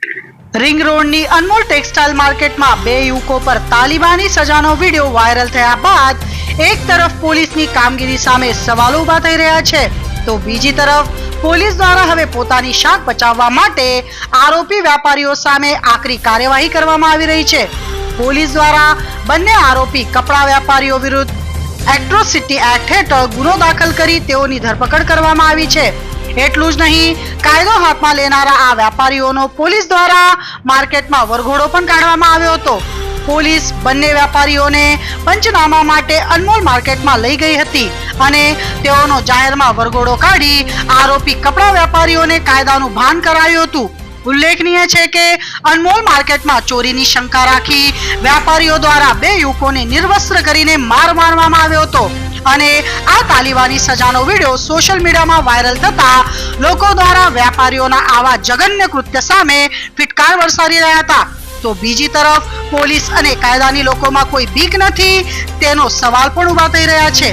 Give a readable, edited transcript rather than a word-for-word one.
Ring रोडनी अनमोल textile मार्केटમાં બે યુવકો પર તાલિબાની સજાનો વિડિયો વાયરલ થયા બાદ એક તરફ પોલીસની કામગીરી સામે સવાલો ઊભા થઈ રહ્યા છે તો બીજી તરફ પોલીસ દ્વારા હવે પોતાની શાખ બચાવવા માટે આરોપી વેપારીઓ સામે આકરી કાર્યવાહી કરવામાં આવી રહી છે। પોલીસ દ્વારા બંને આરોપી કપડા વેપારીઓ વિરુદ્ધ એટ્રોસિટી એક્ટ હેઠળ ગુનો દાખલ કરી તેઓની ધરપકડ કરવામાં આવી છે। એટલું જ નહીં, કાયદો હાથમાં લેનારા આ વેપારીઓનો પોલીસ દ્વારા માર્કેટમાં વરઘોડો પણ કાઢવામાં આવ્યો હતો। પોલીસ બંને વેપારીઓને પંચનામા માટે અનમોલ માર્કેટમાં લઈ ગઈ હતી અને તેઓનો જાહેરમાં વરઘોડો કાઢી આરોપી કપડા વેપારીઓને કાયદાનું ભાન કરાવ્યું હતું। ઉલ્લેખનીય છે કે અનમોલ માર્કેટમાં ચોરીની શંકા રાખી વેપારીઓ દ્વારા બે યુવકોને નિર્વસ્ત્ર કરીને માર મારવામાં આવ્યો હતો અને આ તાલિબાની સજાનો વિડિયો સોશિયલ મીડિયામાં વાયરલ થતા લોકો દ્વારા વેપારીઓના આવા જઘન્ય કૃત્ય સામે ફિટકાર વરસાવી રહ્યા હતા તો બીજી તરફ પોલીસ અને કાયદાની લોકોમાં કોઈ બીક નથી તેનો સવાલ પણ ઊભા થઈ રહ્યા છે।